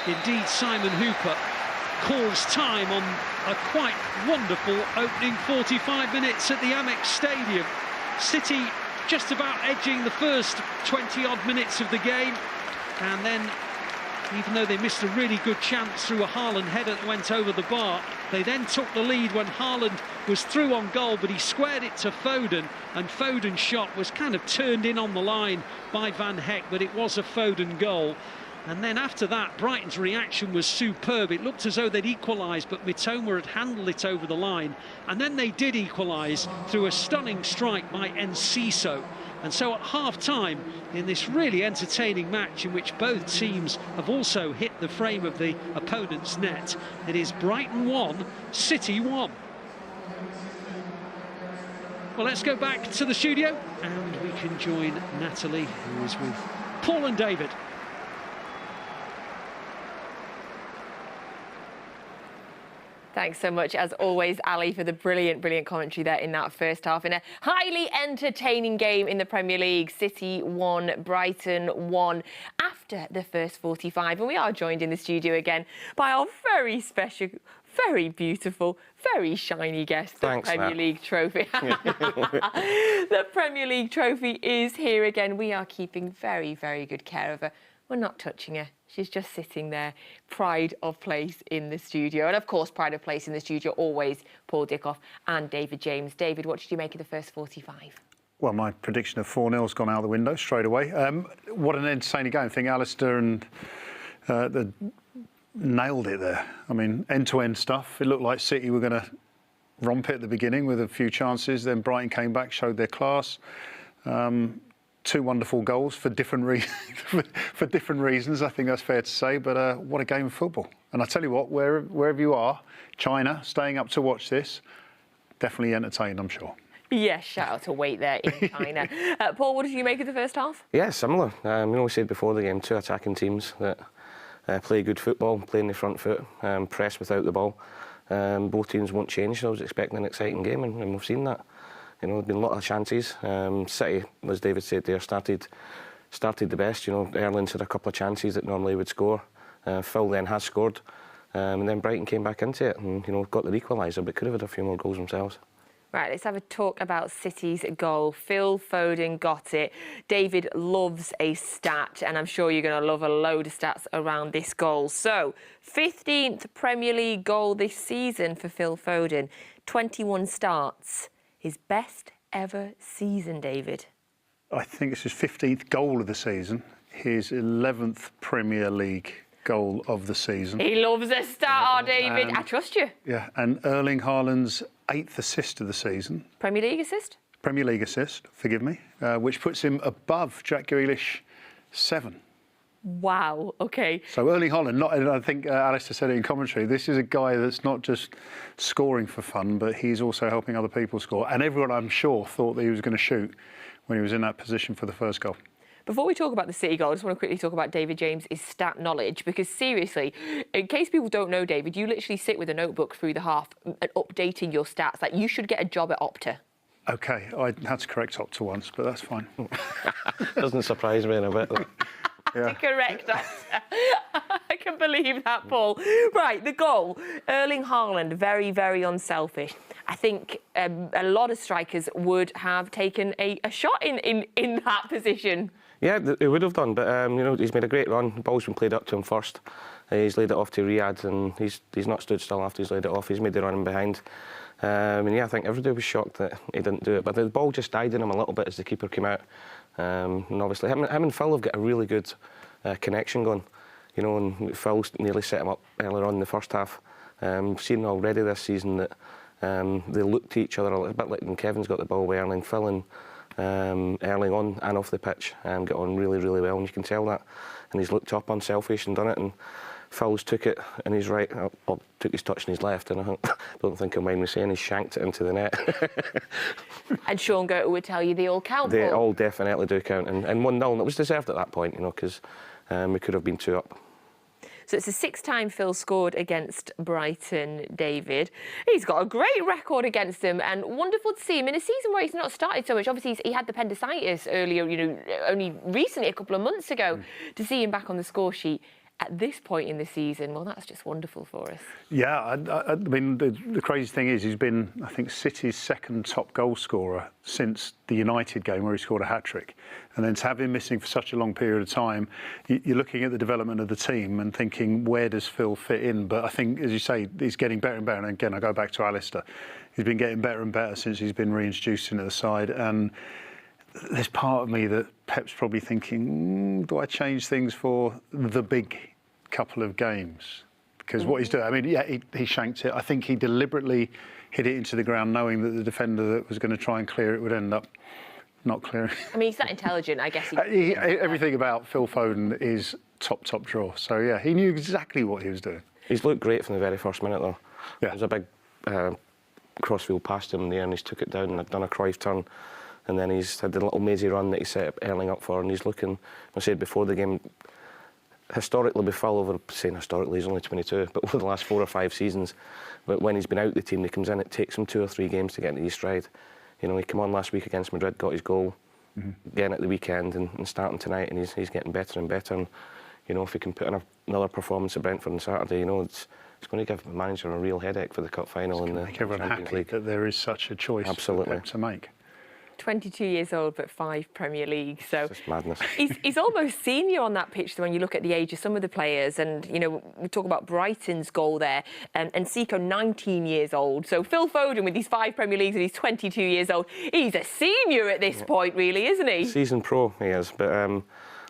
Indeed, Simon Hooper calls time on a quite wonderful opening 45 minutes at the Amex Stadium. City just about edging the first 20-odd minutes of the game, and then, even though they missed a really good chance through a Haaland header that went over the bar, they then took the lead when Haaland was through on goal, but he squared it to Foden, and Foden's shot was kind of turned in on the line by Van Heck, but it was a Foden goal. And then after that, Brighton's reaction was superb. It looked as though they'd equalised, but Mitoma had handled it over the line. And then they did equalise through a stunning strike by Enciso. And so at half-time, in this really entertaining match in which both teams have also hit the frame of the opponent's net, it is Brighton 1, City 1. Well, let's go back to the studio and we can join Natalie, who is with Paul and David. Thanks so much, as always, Ali, for the brilliant commentary there in that first half. In a highly entertaining game in the Premier League, City 1, Brighton 1 after the first 45. And we are joined in the studio again by our very special, very beautiful, very shiny guest, the Premier League trophy. The Premier League trophy is here again. We are keeping very good care of her. We're not touching her. She's just sitting there. Pride of place in the studio. And of course, pride of place in the studio, always Paul Dickov and David James. David, what did you make of the first 45? Well, my prediction of 4-0's gone out the window straight away. What an entertaining game. I think Alistair and nailed it there. I mean, end-to-end stuff. It looked like City were going to romp it at the beginning with a few chances. Then Brighton came back, showed their class. Two wonderful goals for different reasons. I think that's fair to say. But what a game of football! And I tell you what, wherever you are, China, staying up to watch this, definitely entertained, I'm sure. Yes, shout out to Wait there in China. Paul, what did you make of the first half? Yeah, similar. We said before the game, two attacking teams that play good football, play in the front foot, press without the ball. Both teams won't change. I was expecting an exciting game, and we've seen that. You know, there's been a lot of chances. City, as David said there, started the best. You know, Erling had a couple of chances that normally would score. Phil then has scored, and then Brighton came back into it and got their equaliser, but could have had a few more goals themselves. Right, let's have a talk about City's goal. Phil Foden got it. David loves a stat, and I'm sure you're going to love a load of stats around this goal. So, 15th Premier League goal this season for Phil Foden. 21 starts. His best ever season, David. I think it's his 15th goal of the season. His 11th Premier League goal of the season. He loves a star, David. I trust you. Yeah, and Erling Haaland's 8th assist of the season. Premier League assist? Premier League assist, forgive me, which puts him above Jack Grealish 7. Wow, OK. So Erling Haaland, I think Alistair said it in commentary, this is a guy that's not just scoring for fun, but he's also helping other people score. And everyone, I'm sure, thought that he was going to shoot when he was in that position for the first goal. Before we talk about the City goal, I just want to quickly talk about David James' stat knowledge, because seriously, in case people don't know, David, you literally sit with a notebook through the half and updating your stats. Like, you should get a job at Opta. OK, I had to correct Opta once, but that's fine. Doesn't surprise me in a bit. Yeah. Correct answer. I can believe that, Paul. Right, the goal. Erling Haaland, very unselfish. I think a lot of strikers would have taken a shot in that position. Yeah, they would have done, but he's made a great run. The ball's been played up to him first. He's laid it off to Riyad, and he's not stood still after he's laid it off. He's made the run in behind. And yeah, I think everybody was shocked that he didn't do it, but the ball just died in him a little bit as the keeper came out. And obviously him and Phil have got a really good connection going, and Phil nearly set him up earlier on in the first half. We've seen already this season that they look to each other a bit like when Kevin's got the ball with Erling. Phil and Erling on and off the pitch get on really well, and you can tell that. And he's looked up unselfish and done it, and Phil's took it in his right, took his touch in his left, and I don't think he'll mind me saying he shanked it into the net. And Sean Goethe would tell you they all count. They all definitely do count, and 1-0, and it was deserved at that point, because we could have been 2 up. So it's the 6th time Phil scored against Brighton, David. He's got a great record against them, and wonderful to see him in a season where he's not started so much. Obviously, he had the appendicitis earlier, only recently, a couple of months ago. To see him back on the score sheet at this point in the season, well, that's just wonderful for us. Yeah, I mean, the crazy thing is he's been, I think, City's second top goal scorer since the United game where he scored a hat-trick. And then to have him missing for such a long period of time, you're looking at the development of the team and thinking, where does Phil fit in? But I think, as you say, he's getting better and better. And again, I go back to Alistair. He's been getting better and better since he's been reintroduced into the side. And there's part of me that Pep's probably thinking, do I change things for the big couple of games? Because what he's doing, I mean, yeah, he shanked it. I think he deliberately hit it into the ground knowing that the defender that was going to try and clear it would end up not clearing. I mean, he's that intelligent, I guess. Everything about Phil Foden is top draw. So, yeah, he knew exactly what he was doing. He's looked great from the very first minute, though. Yeah. There was a big crossfield past him there, and he's took it down and done a Cruyff turn. And then he's had the little mazy run that he set Erling up for, and he's looking, I said before the game, historically, before over, saying historically, he's only 22, but over the last 4 or 5 seasons, but when he's been out the team, he comes in, it takes him 2 or 3 games to get into his stride. You know, he came on last week against Madrid, got his goal, again at the weekend, and starting tonight, and he's getting better and better. And, you know, if he can put in another performance at Brentford on Saturday, you know, it's going to give the manager a real headache for the cup final and the make everyone Champions happy League. that there is such a choice for Pep to make. 22 years old, but 5 Premier Leagues. So it's just madness. He's almost senior on that pitch when you look at the age of some of the players. And, you know, we talk about Brighton's goal there. And Seco, 19 years old. So Phil Foden, with his 5 Premier Leagues and he's 22 years old, he's a senior at this point, really, isn't he? Seasoned pro, he is. But,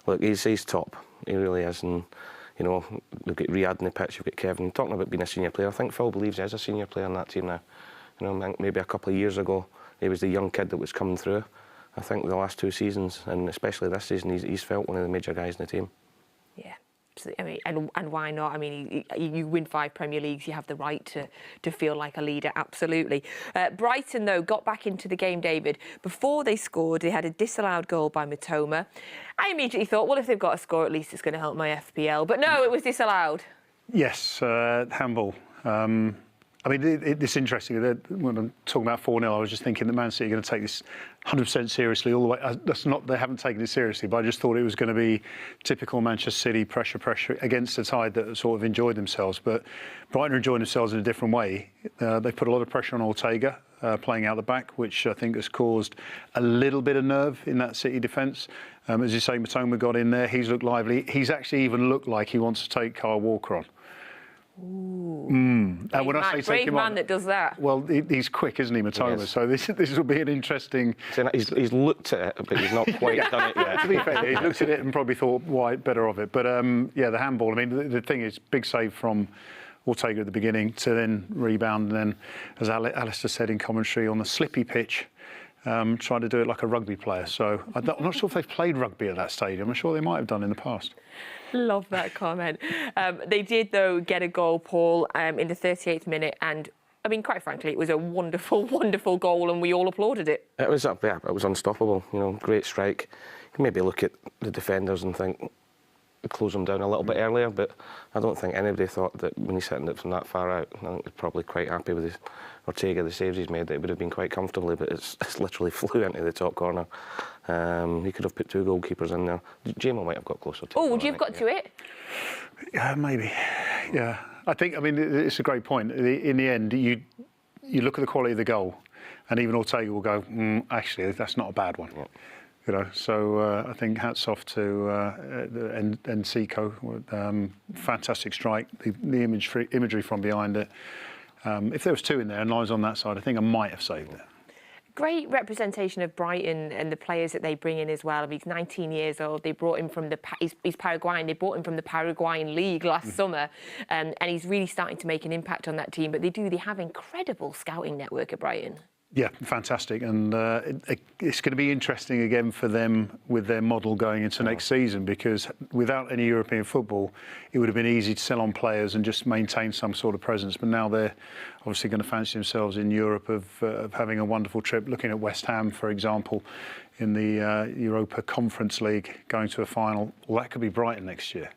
look, he's top. He really is. And, you know, we've got Riyad in the pitch, you've got Kevin. Talking about being a senior player, I think Phil believes he is a senior player on that team now. You know, maybe a couple of years ago, he was the young kid that was coming through. I think the last 2 seasons, and especially this season, he's felt one of the major guys in the team. Yeah, absolutely. I mean, and why not? I mean, you win 5 Premier Leagues, you have the right to feel like a leader, absolutely. Brighton, though, got back into the game, David. Before they scored, they had a disallowed goal by Matoma. I immediately thought, well, if they've got a score, at least it's going to help my FPL. But no, it was disallowed. Yes, handball. I mean, it's interesting. When I'm talking about 4-0, I was just thinking that Man City are going to take this 100% seriously all the way. That's not, they haven't taken it seriously, but I just thought it was going to be typical Manchester City pressure against a side that sort of enjoyed themselves. But Brighton are enjoying themselves in a different way. They put a lot of pressure on Ortega, playing out the back, which I think has caused a little bit of nerve in that City defence. As you say, Matoma got in there. He's looked lively. He's actually even looked like he wants to take Kyle Walker on. Ooh. And when I say brave man that does that. Well, he's quick, isn't he, Matoma? Yes. So this will be an interesting. So he's looked at it, but he's not quite done it yet. To be fair, he's looked at it and probably thought, why, better of it. But yeah, the handball. I mean, the thing is, big save from Ortega at the beginning to then rebound, and then, as Alistair said in commentary, on the slippy pitch, trying to do it like a rugby player. So I'm not sure if they've played rugby at that stadium. I'm sure they might have done in the past. Love that comment. They did, though, get a goal, Paul, in the 38th minute. And, I mean, quite frankly, it was a wonderful, wonderful goal, and we all applauded it. It was up there. It was unstoppable. You know, great strike. You can maybe look at the defenders and think, close them down a little bit earlier, but I don't think anybody thought that when he's hitting it from that far out, I think he's probably quite happy with his Ortega, the saves he's made. It would have been quite comfortably, but it's literally flew into the top corner. He could have put 2 goalkeepers in there. Jamo might have got closer to it. Oh, would you have got to it? Yeah, maybe. Yeah, I mean, it's a great point. In the end, you look at the quality of the goal, and even Ortega will go, actually, that's not a bad one. Yeah. You know, so I think hats off to Enciso. Fantastic strike. The imagery from behind it. If there was 2 in there and I was on that side, I think I might have saved it. Great representation of Brighton and the players that they bring in as well. He's 19 years old. They brought him from he's Paraguayan. They brought him from the Paraguayan League last summer, and he's really starting to make an impact on that team. But they have incredible scouting network at Brighton. Yeah, fantastic. And it's going to be interesting again for them with their model going into next season, because without any European football, it would have been easy to sell on players and just maintain some sort of presence. But now they're obviously going to fancy themselves in Europe of having a wonderful trip. Looking at West Ham, for example, in the Europa Conference League, going to a final. Well, that could be Brighton next year.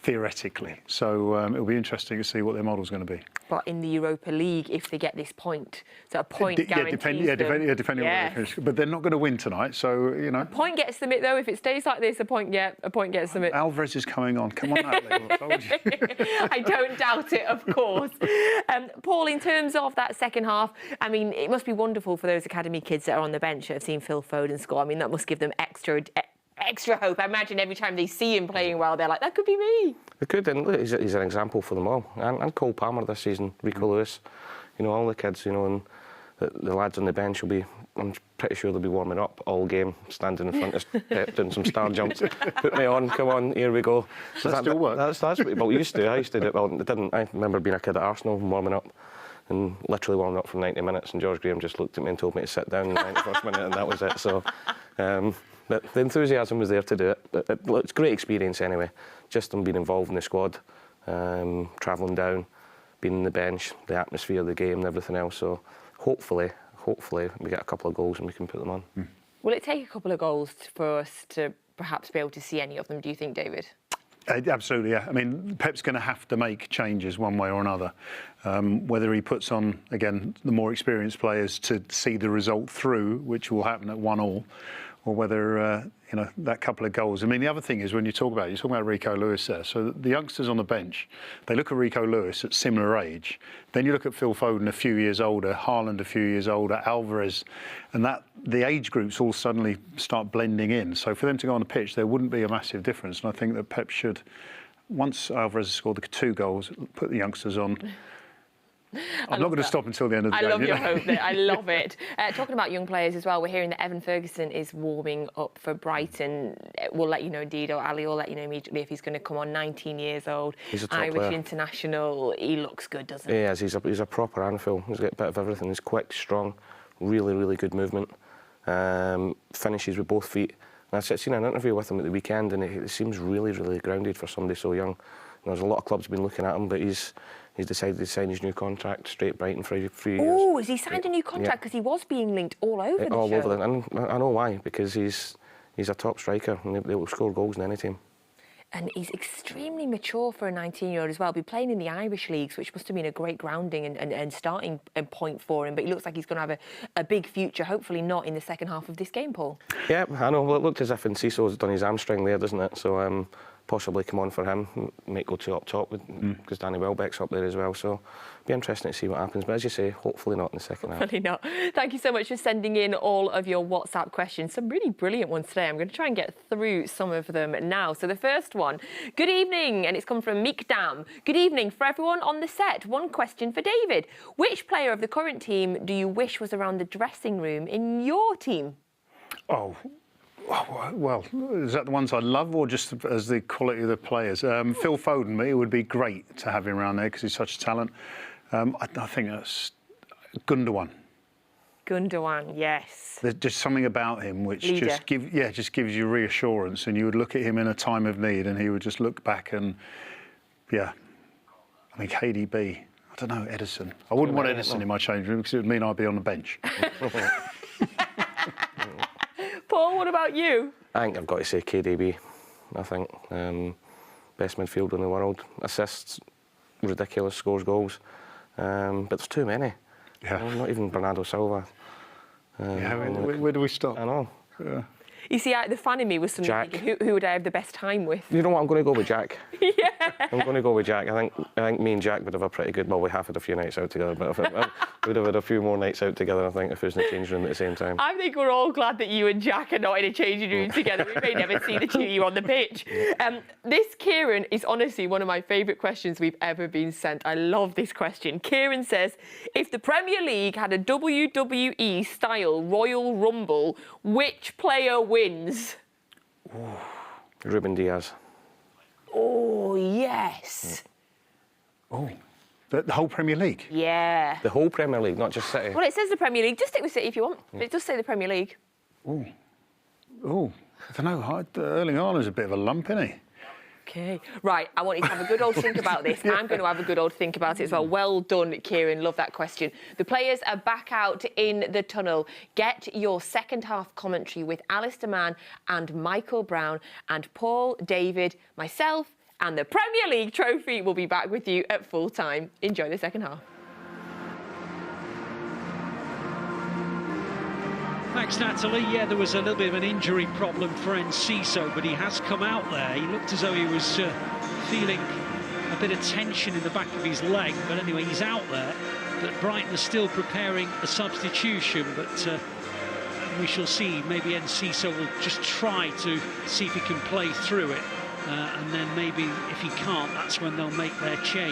theoretically. So it'll be interesting to see what their model's going to be. But in the Europa League, if they get this point, so a point guarantees depending them. on where they finish. But they're not going to win tonight, so, you know. A point gets them it, though. If it stays like this, a point gets them it. Alvarez is coming on. Come on, Natalie. I told you. I don't doubt it, of course. Paul, in terms of that second half, I mean, it must be wonderful for those academy kids that are on the bench that have seen Phil Foden score. I mean, that must give them extra hope. I imagine every time they see him playing well, they're like, that could be me. It could, and look, he's an example for them all. And Cole Palmer this season, Rico Lewis, you know, all the kids, you know, and the lads on the bench will be, I'm pretty sure they'll be warming up all game, standing in front of Pep, doing some star jumps. Put me on, come on, here we go. Does that still work? That's what people used to. I used to do it. Well, it didn't. I remember being a kid at Arsenal and warming up. And literally warming up for 90 minutes, and George Graham just looked at me and told me to sit down in the 91st minute, and that was it. So, but the enthusiasm was there to do it. But it's a great experience anyway. Just them being involved in the squad, travelling down, being on the bench, the atmosphere of the game, and everything else. So, hopefully, we get a couple of goals and we can put them on. Will it take a couple of goals for us to perhaps be able to see any of them? Do you think, David? Absolutely, yeah. I mean, Pep's going to have to make changes one way or another. Whether he puts on, again, the more experienced players to see the result through, which will happen at 1-1, or whether, you know, that couple of goals. I mean, the other thing is when you're talking about Rico Lewis there. So the youngsters on the bench, they look at Rico Lewis at similar age. Then you look at Phil Foden a few years older, Haaland a few years older, Alvarez, and that the age groups all suddenly start blending in. So for them to go on the pitch, there wouldn't be a massive difference. And I think that Pep should, once Alvarez has scored the 2 goals, put the youngsters on. I'm not going to stop until the end of the game. I love your hope there. I love it. Talking about young players as well, we're hearing that Evan Ferguson is warming up for Brighton. We'll let you know, indeed, or Ali will let you know immediately if he's going to come on. 19 years old, he's a top Irish player. International. He looks good, doesn't he? He is. He's a proper handful. He's got a bit of everything. He's quick, strong, really, really good movement. Finishes with both feet. And I've seen an interview with him at the weekend, and it seems really, really grounded for somebody so young. There's a lot of clubs have been looking at him, but he's decided to sign his new contract straight Brighton for a few years. Oh, has he signed a new contract? Because he was being linked all over the show. All over, and I know why, because he's a top striker, and they will score goals in any team. And he's extremely mature for a 19-year-old as well. Be playing in the Irish leagues, which must have been a great grounding and starting point for him. But he looks like he's going to have a big future, hopefully not in the second half of this game, Paul. Yeah, I know. Well, it looked as if Enciso's done his hamstring there, doesn't it? So possibly come on for him. Might go 2 up top because Danny Welbeck's up there as well. So be interesting to see what happens. But as you say, hopefully not in the second half. Hopefully not. Thank you so much for sending in all of your WhatsApp questions. Some really brilliant ones today. I'm going to try and get through some of them now. So the first one, good evening, and it's come from Meek Dam. Good evening for everyone on the set. One question for David. Which player of the current team do you wish was around the dressing room in your team? Oh, well, is that the ones I love, or just as the quality of the players? Phil Foden, it would be great to have him around there because he's such a talent. I think that's Gundogan. Gundogan, yes. There's just something about him which Leader. just gives you reassurance, and you would look at him in a time of need, and he would just look back and, yeah. I mean, KDB. I don't know, Edison. I wouldn't want Edison in my change room because it would mean I'd be on the bench. Paul, what about you? I think I've got to say KDB. I think best midfielder in the world. Assists, ridiculous, scores goals. But there's too many. Yeah. Not even Bernardo Silva. Where do we stop? I know. Yeah. You see, the fan in me was suddenly Jack. thinking, who would I have the best time with? You know what? I'm going to go with Jack. Yeah. I'm going to go with Jack. I think me and Jack would have a pretty good. Well, we have had a few nights out together, but we'd have had a few more nights out together. I think if we was in the change room at the same time. I think we're all glad that you and Jack are not in a changing room together. We may never see the two of you on the pitch. This, Kieran, is honestly one of my favourite questions we've ever been sent. I love this question. Kieran says, if the Premier League had a WWE-style Royal Rumble, which player wins? Ruben Diaz. Oh, yes. Oh, the whole Premier League? Yeah. The whole Premier League, not just City. Well, it says the Premier League. Just stick with City if you want. But it does say the Premier League. Oh, I don't know. Erling Haaland's a bit of a lump, isn't he? Okay. Right, I want you to have a good old think about this. I'm going to have a good old think about it as well. Well done, Kieran. Love that question. The players are back out in the tunnel. Get your second half commentary with Alistair Mann and Michael Brown and Paul, David, myself and the Premier League trophy. We'll be back with you at full time. Enjoy the second half. Thanks, Natalie. Yeah, there was a little bit of an injury problem for Enciso, but he has come out there. He looked as though he was feeling a bit of tension in the back of his leg, but anyway, he's out there. But Brighton are still preparing a substitution, but we shall see. Maybe Enciso will just try to see if he can play through it, and then maybe if he can't, that's when they'll make their change.